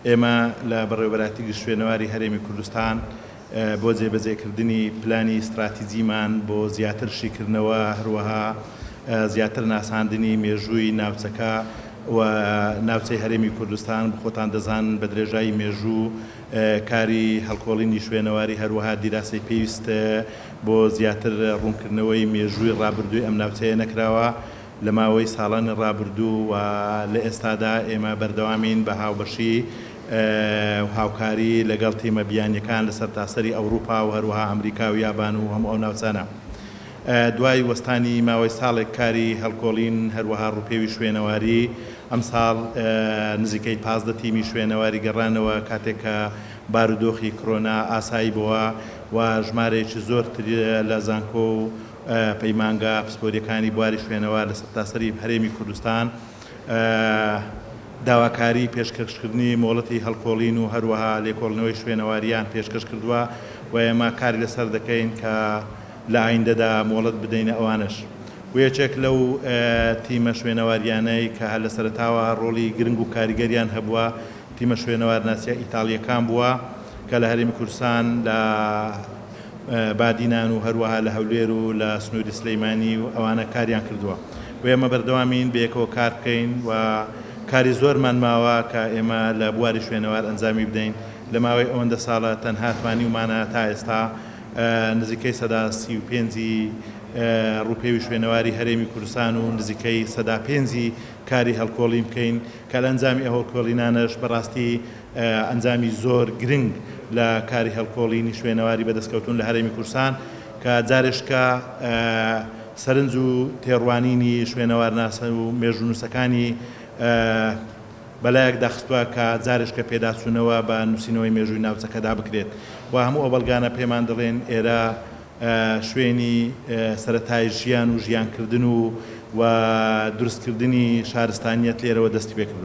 ئێمە لە بەڕێوەبەراتی گشتوێنەواری هەرێمی کوردستان بۆ جێبەجێکردنی پلانی استراتیجیمان بۆ زیاتر شیکردنەوە هەروەها زیاتر ناساندنی مێژووی ناوچەکە و ناوچەی هەرێمی کوردستان بخۆتان دەزان بە درێژایی مێژوو کاری هەڵکۆڵینی شوێنەواری هەروەها دیراسی پێویست بۆ زیاتر ڕوونکردنەوەی مێژووی ڕابردووی ئەم ناوچەیە نەکراوە لە ماوەی ساڵانی ڕابردوو و لە ئێستادا ئێمە بەردەوامین بە هاوبەشی هاوکاری لەگەڵ تیمە بیانیەکان لە سەرتاسەری ئەوروپا و هەروەها ئەمریکا و یابان و هەموو ئەو ناوچانە. دوای وەستانی ماوەی ساڵێک کاری هەڵکۆڵین هەروەها ڕووپێوی شوێنەواری ئەم ساڵ نزیکەی 15 تیمی شوێنەواری گەڕانەوە کاتێک کە بارودۆخی کۆرۆنا ئاسایی بووە و ژمارەیەکی زۆرتر لە زانکۆ و پەیمانگە پسپۆریەکانی بواری شوێنەوار لە سەرتاسەری هەرێمی کوردستان داواکاری پێشکەشکردنی مۆڵەتی هەڵکۆڵین و هەروەها لێکۆڵنەوەی شوێنەواریان پێشکەش کردووە و ئێمە کاری لەسەر دەکەین کە لە ئایندەدا مۆڵەت بدەینە ئەوانش. و یەکێک لەو تیمە شوێنەواریانەی کە لە سەرەتاوە ڕۆڵی گرنگ و کاریگەریان هەبووە تیمە شوێنەوارناسیە ئیتاڵیەکان بووە کە لە هەرێمی کوردستان لە بادینان و هەروەها لە هەولێر و لە سنووری سلەیمانی و ئەوانە کاریان کردووە و ئێمە بەردەوامین بەیەکەوە کار بکەین و کاری زۆرمان ماوە کە ئێمە لە بواری شوێنەوار ئەنجامی بدەین. لە ماوەی ئەوەندە ساڵە تەنها توانیمانە تا ئێستا نزیکەی 35 ڕووپێوی شوێنەواری هەرێمی کوردستان و نزیکەی 5 کاری هەڵکۆڵی بکەین کە لە ئەنجامی هەڵکۆڵینانش بەڕاستی ئەنجامی زۆر گرنگ لە کاری هەڵکۆڵینی شوێنەواری بەدەستکەوتون لە هەرێمی کوردستان کە جارێشکە سەرنج و تێڕوانینی شوێنەوارناسە و مێژوونووسەکانی بەلایەک داخستووە کە جارێشکە پێداچوونەوە بە نووسینەوەی مێژووی ناوچەکەدا بکرێت و هەموو ئەو بەڵگانە پێمان دەڵێن ئێرە شوێنی سەرەتای ژیان و ژیانکردن و دروستکردنی شارستانیەت لێرەوە دەستی پێکرد.